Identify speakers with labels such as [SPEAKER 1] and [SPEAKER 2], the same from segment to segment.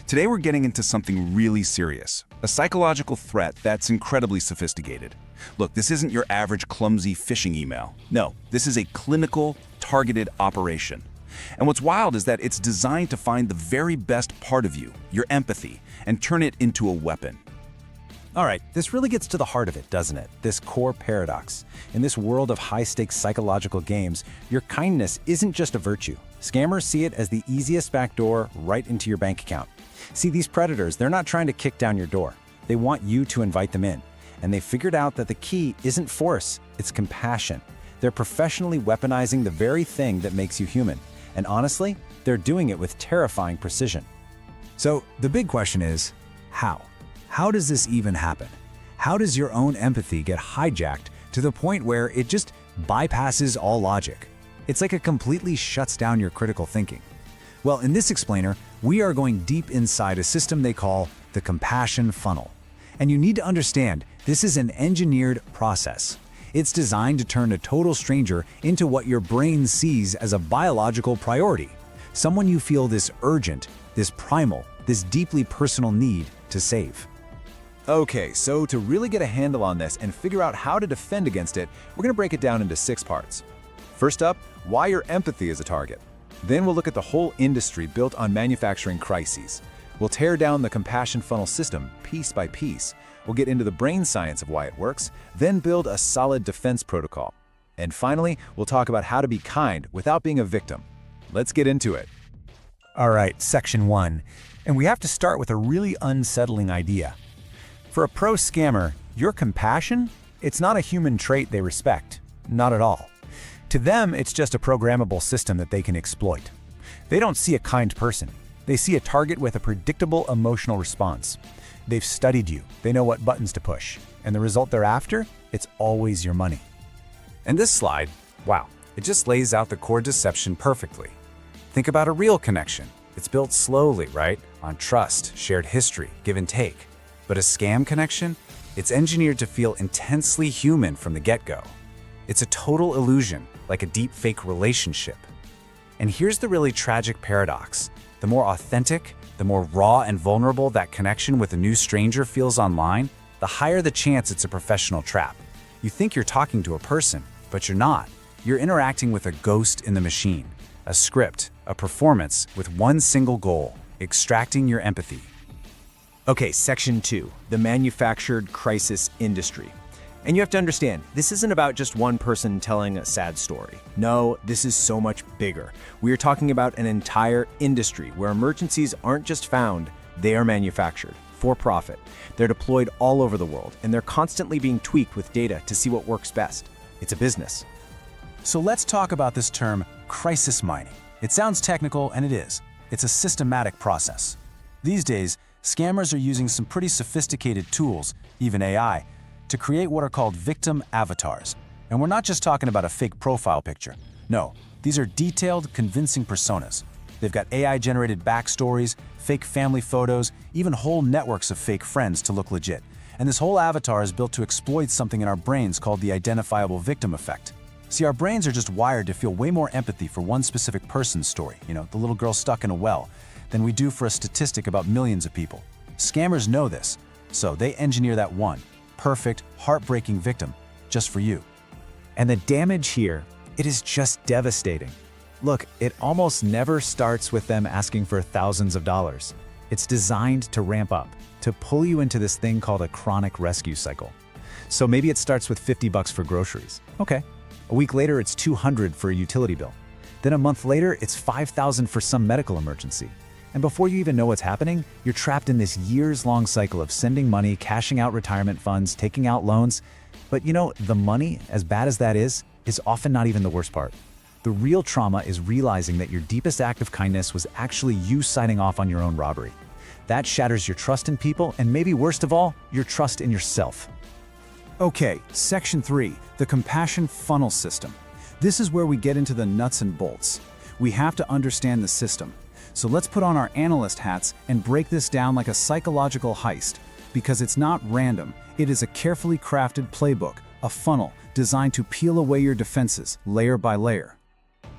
[SPEAKER 1] Today we're getting into something really serious, a psychological threat that's incredibly sophisticated. Look, this isn't your average clumsy phishing email. No, this is a clinical, targeted operation. And what's wild is that it's designed to find the very best part of you, your empathy, and turn it into a weapon.
[SPEAKER 2] All right, this really gets to the heart of it, doesn't it? This core paradox. In this world of high-stakes psychological games, your kindness isn't just a virtue. Scammers see it as the easiest backdoor right into your bank account. See, these predators, they're not trying to kick down your door. They want you to invite them in. And they figured out that the key isn't force, it's compassion. They're professionally weaponizing the very thing that makes you human. And honestly, they're doing it with terrifying precision.
[SPEAKER 3] So the big question is, how? How does this even happen? How does your own empathy get hijacked to the point where it just bypasses all logic? It's like it completely shuts down your critical thinking. Well, in this explainer, we are going deep inside a system they call the compassion funnel. And you need to understand, this is an engineered process. It's designed to turn a total stranger into what your brain sees as a biological priority. Someone you feel this urgent, this primal, this deeply personal need to save.
[SPEAKER 2] Okay, so to really get a handle on this and figure out how to defend against it, we're going to break it down into 6 parts. First up, why your empathy is a target. Then we'll look at the whole industry built on manufacturing crises. We'll tear down the compassion funnel system piece by piece. We'll get into the brain science of why it works, then build a solid defense protocol. And finally, we'll talk about how to be kind without being a victim. Let's get into it.
[SPEAKER 3] All right, section 1. And we have to start with a really unsettling idea. For a pro scammer, your compassion, it's not a human trait they respect. Not at all. To them, it's just a programmable system that they can exploit. They don't see a kind person. They see a target with a predictable emotional response. They've studied you. They know what buttons to push. And the result they're after, it's always your money.
[SPEAKER 4] And this slide, wow, it just lays out the core deception perfectly. Think about a real connection. It's built slowly, right? On trust, shared history, give and take. But a scam connection? It's engineered to feel intensely human from the get-go. It's a total illusion, like a deep fake relationship. And here's the really tragic paradox. The more authentic, the more raw and vulnerable that connection with a new stranger feels online, the higher the chance it's a professional trap. You think you're talking to a person, but you're not. You're interacting with a ghost in the machine, a script, a performance with one single goal, extracting your empathy.
[SPEAKER 2] Okay, section 2, the manufactured crisis industry. And you have to understand, this isn't about just one person telling a sad story. No, this is so much bigger. We are talking about an entire industry where emergencies aren't just found, they are manufactured, for profit. They're deployed all over the world, and they're constantly being tweaked with data to see what works best. It's a business.
[SPEAKER 3] So let's talk about this term, crisis mining. It sounds technical, and it is. It's a systematic process. These days, scammers are using some pretty sophisticated tools, even AI, to create what are called victim avatars. And we're not just talking about a fake profile picture. No, these are detailed, convincing personas. They've got AI-generated backstories, fake family photos, even whole networks of fake friends to look legit. And this whole avatar is built to exploit something in our brains called the identifiable victim effect. See, our brains are just wired to feel way more empathy for one specific person's story, the little girl stuck in a well, than we do for a statistic about millions of people. Scammers know this, so they engineer that one perfect, heartbreaking victim just for you.
[SPEAKER 2] And the damage here, it is just devastating. Look, it almost never starts with them asking for thousands of dollars. It's designed to ramp up, to pull you into this thing called a chronic rescue cycle. So maybe it starts with $50 for groceries. Okay. A week later, it's $200 for a utility bill. Then a month later, it's $5,000 for some medical emergency. And before you even know what's happening, you're trapped in this years-long cycle of sending money, cashing out retirement funds, taking out loans. But the money, as bad as that is often not even the worst part. The real trauma is realizing that your deepest act of kindness was actually you signing off on your own robbery. That shatters your trust in people, and maybe worst of all, your trust in yourself.
[SPEAKER 3] Okay, section 3, the compassion funnel system. This is where we get into the nuts and bolts. We have to understand the system. So let's put on our analyst hats and break this down like a psychological heist, because it's not random. It is a carefully crafted playbook, a funnel designed to peel away your defenses layer by layer.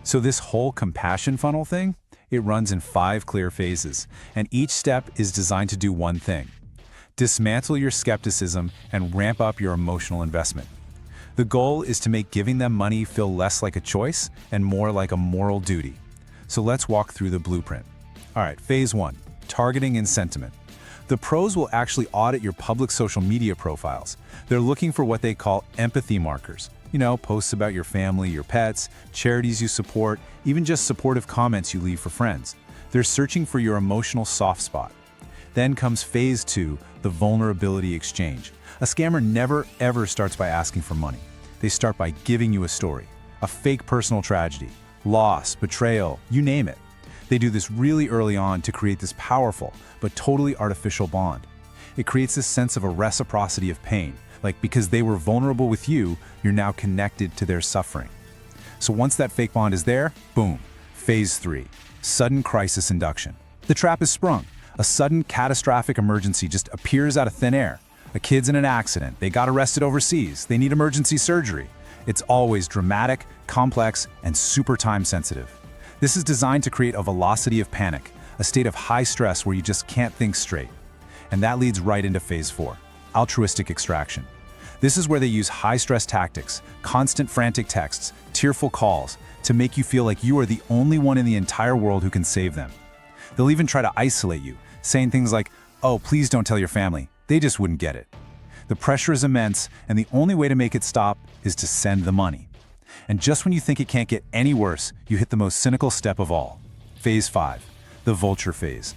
[SPEAKER 4] So this whole compassion funnel thing,
[SPEAKER 3] It runs in 5 clear phases, and each step is designed to do one thing: dismantle your skepticism and ramp up your emotional investment. The goal is to make giving them money feel less like a choice and more like a moral duty. So let's walk through the blueprint. All right, phase 1, targeting and sentiment. The pros will actually audit your public social media profiles. They're looking for what they call empathy markers. Posts about your family, your pets, charities you support, even just supportive comments you leave for friends. They're searching for your emotional soft spot. Then comes phase 2, the vulnerability exchange. A scammer never ever starts by asking for money. They start by giving you a story, a fake personal tragedy, loss, betrayal, you name it. They do this really early on to create this powerful but totally artificial bond. It creates this sense of a reciprocity of pain, like because they were vulnerable with you, you're now connected to their suffering. So once that fake bond is there, boom, phase 3, sudden crisis induction. The trap is sprung. A sudden catastrophic emergency just appears out of thin air. A kid's in an accident, they got arrested overseas, they need emergency surgery. It's always dramatic, complex, and super time sensitive. This is designed to create a velocity of panic, a state of high stress where you just can't think straight. And that leads right into phase 4, altruistic extraction. This is where they use high-stress tactics, constant frantic texts, tearful calls, to make you feel like you are the only one in the entire world who can save them. They'll even try to isolate you, saying things like, "Oh, please don't tell your family. They just wouldn't get it." The pressure is immense, and the only way to make it stop is to send the money. And just when you think it can't get any worse, you hit the most cynical step of all. Phase 5, the vulture phase.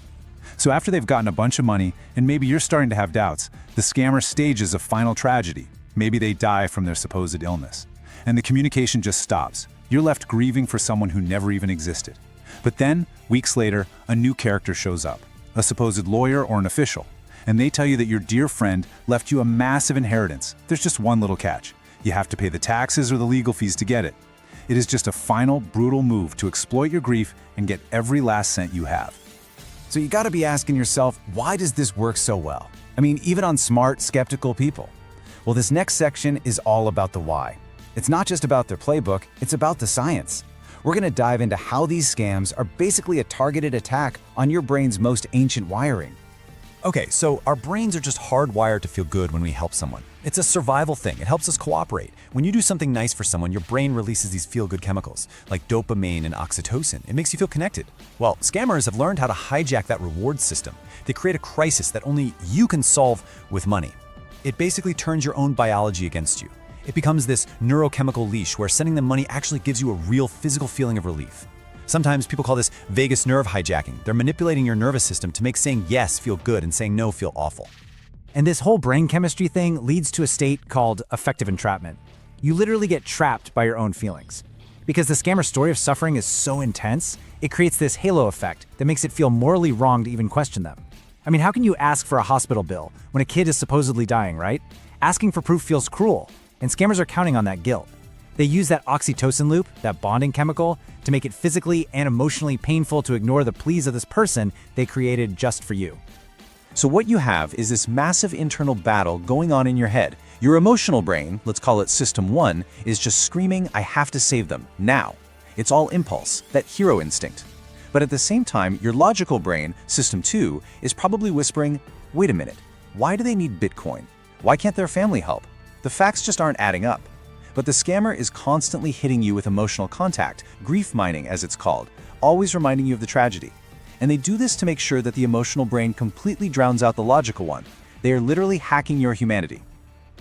[SPEAKER 3] So after they've gotten a bunch of money, and maybe you're starting to have doubts, the scammer stages a final tragedy. Maybe they die from their supposed illness. And the communication just stops. You're left grieving for someone who never even existed. But then, weeks later, a new character shows up, a supposed lawyer or an official, and they tell you that your dear friend left you a massive inheritance. There's just one little catch. You have to pay the taxes or the legal fees to get it. It is just a final, brutal move to exploit your grief and get every last cent you have.
[SPEAKER 2] So you gotta be asking yourself, why does this work so well? I mean, even on smart, skeptical people. Well, this next section is all about the why. It's not just about their playbook, it's about the science. We're gonna dive into how these scams are basically a targeted attack on your brain's most ancient wiring.
[SPEAKER 5] Okay, so our brains are just hardwired to feel good when we help someone. It's a survival thing. It helps us cooperate. When you do something nice for someone, your brain releases these feel-good chemicals, like dopamine and oxytocin. It makes you feel connected. Well, scammers have learned how to hijack that reward system. They create a crisis that only you can solve with money. It basically turns your own biology against you. It becomes this neurochemical leash where sending them money actually gives you a real physical feeling of relief. Sometimes people call this vagus nerve hijacking. They're manipulating your nervous system to make saying yes feel good and saying no feel awful.
[SPEAKER 6] And this whole brain chemistry thing leads to a state called affective entrapment. You literally get trapped by your own feelings. Because the scammer's story of suffering is so intense, it creates this halo effect that makes it feel morally wrong to even question them. I mean, how can you ask for a hospital bill when a kid is supposedly dying, right? Asking for proof feels cruel, and scammers are counting on that guilt. They use that oxytocin loop, that bonding chemical, to make it physically and emotionally painful to ignore the pleas of this person they created just for you.
[SPEAKER 7] So what you have is this massive internal battle going on in your head. Your emotional brain, let's call it System 1, is just screaming, "I have to save them, now." It's all impulse, that hero instinct. But at the same time, your logical brain, System 2, is probably whispering, "Wait a minute, why do they need Bitcoin? Why can't their family help? The facts just aren't adding up." But the scammer is constantly hitting you with emotional contact, grief mining as it's called, always reminding you of the tragedy. And they do this to make sure that the emotional brain completely drowns out the logical one. They are literally hacking your humanity.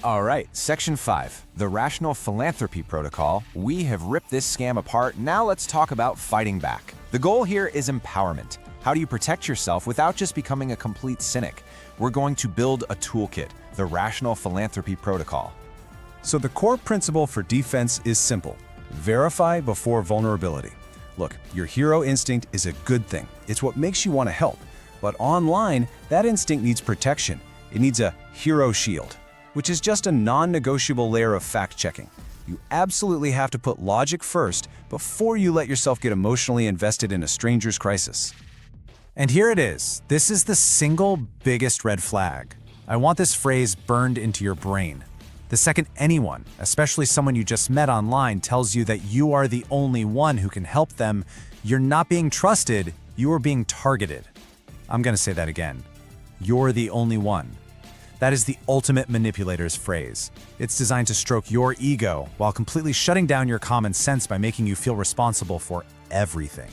[SPEAKER 5] All right, Section 5, the Rational Philanthropy Protocol. We have ripped this scam apart. Now let's talk about fighting back. The goal here is empowerment. How do you protect yourself without just becoming a complete cynic? We're going to build a toolkit, the Rational Philanthropy Protocol.
[SPEAKER 3] So the core principle for defense is simple: verify before vulnerability. Look, your hero instinct is a good thing. It's what makes you want to help. But online, that instinct needs protection. It needs a hero shield, which is just a non-negotiable layer of fact-checking. You absolutely have to put logic first before you let yourself get emotionally invested in a stranger's crisis.
[SPEAKER 2] And here it is. This is the single biggest red flag. I want this phrase burned into your brain. The second anyone, especially someone you just met online, tells you that you are the only one who can help them, you're not being trusted,
[SPEAKER 3] You are being targeted. I'm going to say that again. You're the only one. That is the ultimate manipulator's phrase. It's designed to stroke your ego while completely shutting down your common sense by making you feel responsible for everything.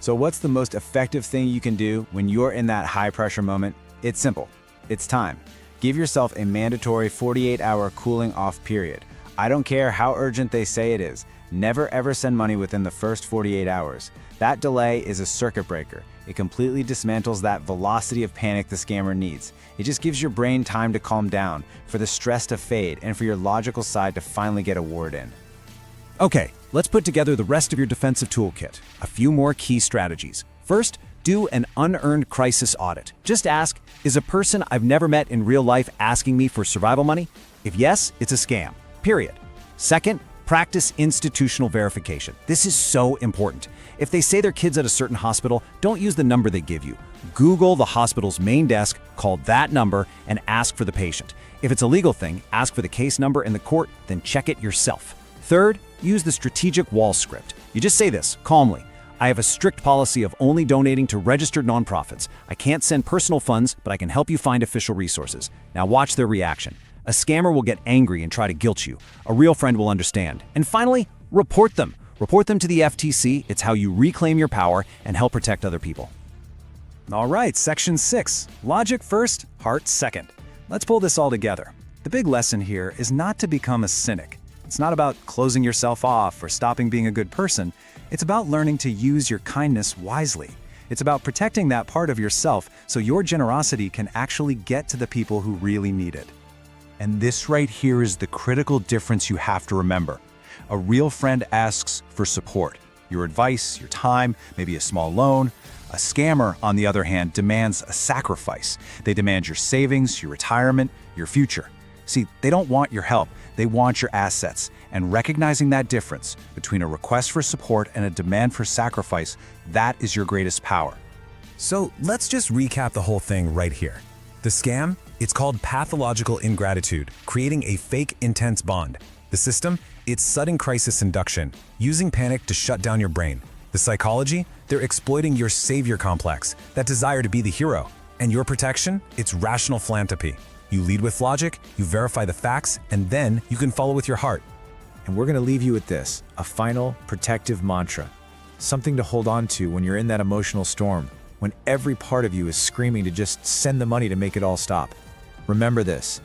[SPEAKER 2] So what's the most effective thing you can do when you're in that high-pressure moment? It's simple. It's time. Give yourself a mandatory 48-hour cooling-off period. I don't care how urgent they say it is. Never ever send money within the first 48 hours. That delay is a circuit breaker. It completely dismantles that velocity of panic the scammer needs. It just gives your brain time to calm down, for the stress to fade, and for your logical side to finally get a word in.
[SPEAKER 1] Okay, let's put together the rest of your defensive toolkit. A few more key strategies. First, do an unearned crisis audit. Just ask, is a person I've never met in real life asking me for survival money? If yes, it's a scam. Period. Second, practice institutional verification. This is so important. If they say their kid's at a certain hospital, don't use the number they give you. Google the hospital's main desk, call that number, and ask for the patient. If it's a legal thing, ask for the case number in the court, then check it yourself. Third, use the strategic wall script. You just say this calmly. I have a strict policy of only donating to registered nonprofits. I can't send personal funds, but I can help you find official resources. Now watch their reaction. A scammer will get angry and try to guilt you. A real friend will understand. And finally, report them. Report them to the FTC. It's how you reclaim your power and help protect other people.
[SPEAKER 3] All right, section 6. Logic first, heart second. Let's pull this all together. The big lesson here is not to become a cynic. It's not about closing yourself off or stopping being a good person. It's about learning to use your kindness wisely. It's about protecting that part of yourself so your generosity can actually get to the people who really need it. And this right here is the critical difference you have to remember. A real friend asks for support, your advice, your time, maybe a small loan. A scammer, on the other hand, demands a sacrifice. They demand your savings, your retirement, your future. See, they don't want your help, they want your assets. And recognizing that difference between a request for support and a demand for sacrifice, that is your greatest power.
[SPEAKER 5] So let's just recap the whole thing right here. The scam, it's called pathological ingratitude, creating a fake intense bond. The system, it's sudden crisis induction, using panic to shut down your brain. The psychology, they're exploiting your savior complex, that desire to be the hero. And your protection, it's rational philanthropy. You lead with logic, you verify the facts, and then you can follow with your heart.
[SPEAKER 2] And we're going to leave you with this, a final protective mantra. Something to hold on to when you're in that emotional storm, when every part of you is screaming to just send the money to make it all stop. Remember this,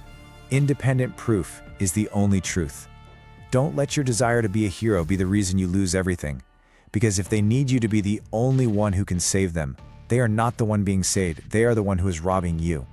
[SPEAKER 2] independent proof is the only truth. Don't let your desire to be a hero be the reason you lose everything. Because if they need you to be the only one who can save them, they are not the one being saved, they are the one who is robbing you.